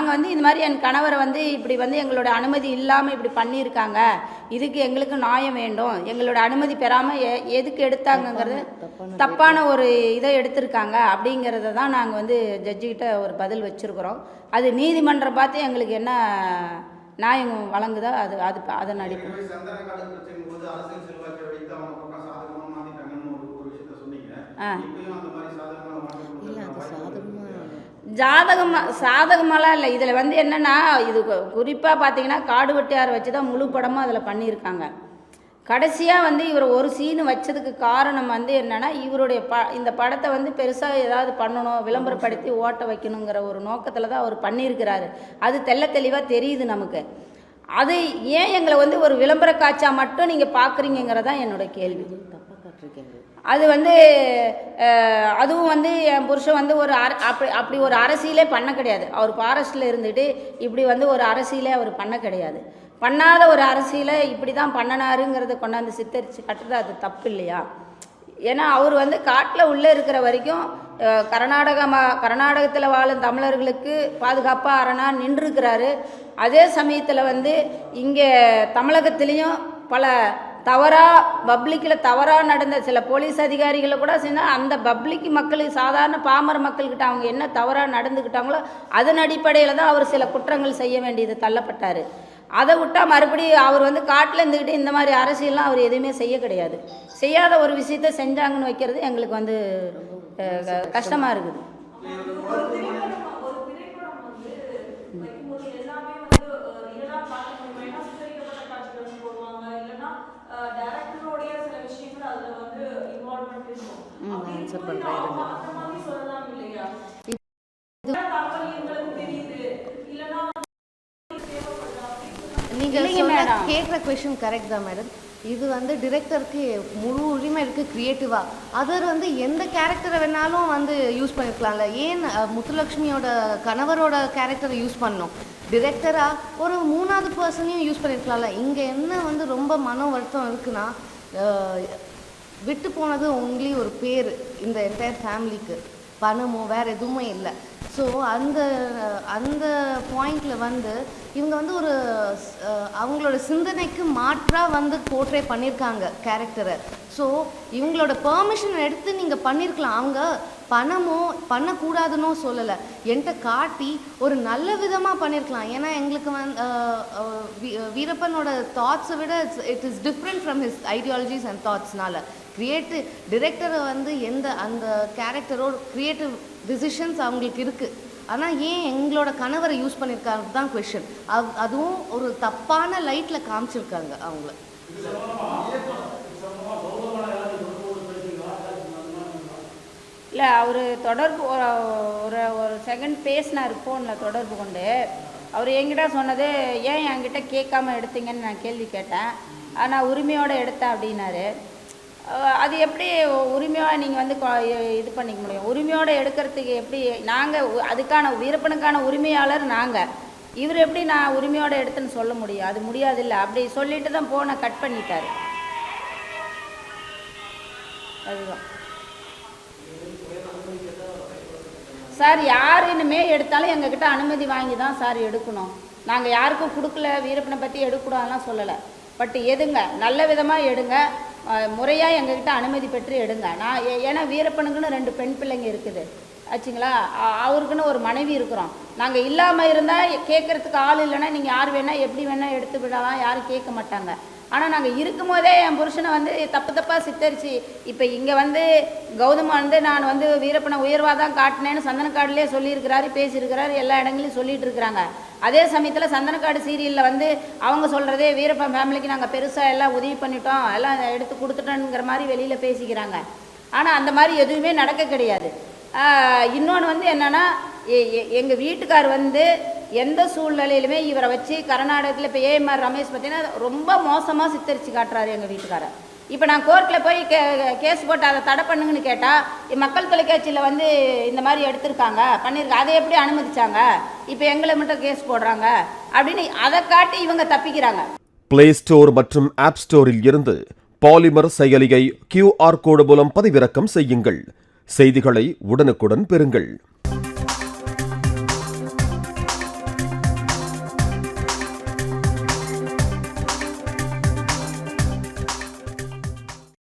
நாங்கள் வந்து இந்த மாதிரி என் கணவரை வந்து இப்படி வந்து எங்களோட அனுமதி இல்லாமல் இப்படி பண்ணியிருக்காங்க, இதுக்கு எங்களுக்கு நியாயம் வேண்டும், எங்களோட அனுமதி பெறாமல் எதுக்கு எடுத்தாங்கங்கிறது தப்பான ஒரு இதை எடுத்திருக்காங்க அப்படிங்கிறத தான் நாங்கள் வந்து ஜட்ஜிக்கிட்ட ஒரு பதில் வச்சுருக்குறோம். அது நீதிமன்றம் பார்த்து எங்களுக்கு என்ன நியாயம் வழங்குதோ அது அது அதன் அடிப்படை. சாதகமாலாம் இல்லை. இதில் வந்து என்னென்னா, இது குறிப்பாக பார்த்தீங்கன்னா காடு வெட்டியாரை வச்சு தான் முழு படமும் அதில் பண்ணியிருக்காங்க. கடைசியாக வந்து இவர் ஒரு சீனு வச்சதுக்கு காரணம் வந்து என்னென்னா, இவருடைய இந்த படத்தை வந்து பெருசாக ஏதாவது பண்ணணும், விளம்பரப்படுத்தி ஓட்ட வைக்கணுங்கிற ஒரு நோக்கத்தில் தான் அவர் பண்ணியிருக்கிறாரு. அது தெளிவாக தெரியுது நமக்கு. அது ஏன் எங்களை வந்து ஒரு விளம்பர காட்சா மட்டும் நீங்கள் பார்க்குறீங்கிறதான் என்னோட கேள்வி. அது வந்து அதுவும் வந்து என் புருஷன் வந்து ஒரு அப்படி ஒரு அரசியலே பண்ண கிடையாது. அவர் ஃபாரஸ்ட்டில் இருந்துட்டு இப்படி வந்து ஒரு அரசியலே அவர் பண்ண கிடையாது. பண்ணாத ஒரு அரசியலை இப்படி தான் பண்ணனாருங்கிறத கொண்டாந்து சித்தரித்து கட்டுறது அது தப்பு இல்லையா? ஏன்னா அவர் வந்து காட்டில் உள்ளே இருக்கிற வரைக்கும் கர்நாடகத்தில் வாழும் தமிழர்களுக்கு பாதுகாப்பாக அரணா நின்றுருக்கிறாரு. அதே சமயத்தில் வந்து இங்கே தமிழகத்துலேயும் பல பப்ளிக்கில் தவறாக நடந்த சில போலீஸ் அதிகாரிகளை கூட சொன்னால் அந்த பப்ளிக் மக்களுக்கு சாதாரண பாமர மக்கள்கிட்ட அவங்க என்ன தவறாக நடந்துக்கிட்டாங்களோ அதன் அடிப்படையில் தான் அவர் சில குற்றங்கள் செய்ய வேண்டியது தள்ளப்பட்டார். அதை விட்டால் மறுபடியும் அவர் வந்து காட்டில் இருந்துக்கிட்டு இந்த மாதிரி அரசியல்லாம் அவர் எதுவுமே செய்ய கிடையாது. செய்யாத ஒரு விஷயத்த செஞ்சாங்கன்னு வைக்கிறது எங்களுக்கு வந்து கஷ்டமாக இருக்குது. நீங்கள் கேட்குற கொஷின் கரெக்ட் தான் மேடம். இது வந்து டிரெக்டருக்கு முழு உரிமை இருக்குது க்ரியேட்டிவாக. அதர் வந்து எந்த கேரக்டரை வேணாலும் வந்து யூஸ் பண்ணியிருக்கலாம்ல. ஏன் முத்துலக்ஷ்மியோட கணவரோட கேரக்டரை யூஸ் பண்ணோம்? டிரெக்டராக ஒரு 3வது பர்சனையும் யூஸ் பண்ணியிருக்கலாம்ல. இங்கே என்ன வந்து ரொம்ப மன வருத்தம் இருக்குன்னா, விட்டு போனது ஒன்லி ஒரு பேர் இந்த என்டையர் ஃபேமிலிக்கு, பணமோ வேறு எதுவுமே இல்லை. ஸோ அந்த அந்த பாயிண்டில் வந்து இவங்க வந்து ஒரு அவங்களோட சிந்தனைக்கு மாற்றாக வந்து போர்ட்ரே பண்ணியிருக்காங்க கேரக்டரை. ஸோ இவங்களோட பெர்மிஷன் எடுத்து நீங்கள் பண்ணியிருக்கலாம். அவங்க பணமோ பண்ணக்கூடாதுன்னோ சொல்லலை, என்கிட்ட காட்டி ஒரு நல்ல விதமாக பண்ணியிருக்கலாம். ஏன்னா எங்களுக்கு வீரப்பனோட தாட்ஸை விட it is different from his ideologies and தாட்ஸ்னால டிரெக்டரை வந்து அந்த கேரக்டரோட க்ரியேட்டிவ் டிசிஷன்ஸ் அவங்களுக்கு இருக்குது. ஆனால் ஏன் எங்களோட கணவரை யூஸ் பண்ணியிருக்காங்க தான் கொஷின். அதுவும் ஒரு தப்பான லைட்டில் காமிச்சிருக்காங்க அவங்கள. இல்லை, அவர் தொடர்பு ஒரு செகண்ட் பேசினார் ஃபோனில் தொடர்பு கொண்டு. அவர் என்கிட்ட சொன்னது, ஏன் என்கிட்ட கேட்காம எடுத்தீங்கன்னு நான் கேள்வி கேட்டேன். நான் உரிமையோடு எடுத்தேன் அப்படின்னாரு. அது எப்படி உரிமையாக நீங்கள் வந்து இது பண்ணிக்க முடியும்? உரிமையோடு எடுக்கிறதுக்கு எப்படி? நாங்கள் அதுக்கான வீரப்பனுக்கான உரிமையாளர் நாங்கள். இவர் எப்படி நான் உரிமையோடு எடுத்துன்னு சொல்ல முடியும்? அது முடியாதில்லை. அப்படி சொல்லிட்டு தான் போனை கட் பண்ணிட்டார். அதுதான் சார். யார் இனிமே எடுத்தாலும் எங்ககிட்ட அனுமதி வாங்கி தான் சார் எடுக்கணும். நாங்கள் யாருக்கும் கொடுக்கல, வீரப்பனை பற்றி எடுக்கூடாதுலாம் சொல்லலை. பட் எடுங்க, நல்ல விதமாக எடுங்க, முறையாக எங்ககிட்ட அனுமதி பெற்று எடுங்க. ஏன்னா வீரப்பனுக்குன்னு 2 பெண் பிள்ளைங்க இருக்குது ஆச்சுங்களா. அவருக்குன்னு ஒரு மனைவி இருக்கிறோம். நாங்கள் இல்லாமல் இருந்தால் கேட்குறதுக்கு ஆள் இல்லைன்னா நீங்கள் யார் வேணால் எப்படி வேணால் எடுத்து விடலாம், யாரும் கேட்க மாட்டாங்க. ஆனால் நாங்கள் இருக்கும் போதே என் புருஷனை வந்து தப்பாக சித்தரித்து, இப்போ இங்கே வந்து கௌதம் வந்து நான் வந்து வீரப்பனை உயர்வாக தான் காட்டினேன்னு சந்தனக்காடுலேயே சொல்லியிருக்கிறாரு, பேசியிருக்கிறாரு, எல்லா இடங்களையும் சொல்லிகிட்டு இருக்கிறாங்க. அதே சமயத்தில் சந்தனக்காடு சீரியலில் வந்து அவங்க சொல்கிறதே வீரப்பன் ஃபேமிலிக்கு நாங்கள் பெருசாக எல்லாம் உதவி பண்ணிட்டோம், எல்லாம் எடுத்து கொடுத்துட்டோங்கிற மாதிரி வெளியில் பேசிக்கிறாங்க. ஆனால் அந்த மாதிரி எதுவுமே நடக்க கிடையாது. இன்னொன்று வந்து என்னென்னா, எங்கள் வீட்டுக்கார் வந்து எந்த சூழ்நிலையிலுமே இவரை வச்சு கர்நாடகத்தில் இப்போ ஏஎம்ஆர் ரமேஷ் பார்த்தீங்கன்னா ரொம்ப மோசமாக சித்தரித்து காட்டுறாரு எங்கள் வீட்டுக்காரர். இப்போ நான் கோர்ட்டில் போய் கேஸ் போட்டு அதை தடை பண்ணுங்கன்னு கேட்டால், மக்கள் தொலைக்காட்சியில் வந்து இந்த மாதிரி எடுத்திருக்காங்க பண்ணியிருக்காங்க, அதை எப்படி அனுமதிச்சாங்க, இப்போ எங்களை மட்டும் கேஸ் போடுறாங்க அப்படின்னு அதை காட்டி இவங்க தப்பிக்கிறாங்க. பிளே ஸ்டோர் மற்றும் ஆப் ஸ்டோரில் இருந்து பாலிமர் செயலியை QR கோடு மூலம் பதிவிறக்கம் செய்யுங்கள். செய்திகளை உடனுக்குடன் பெறுங்கள்.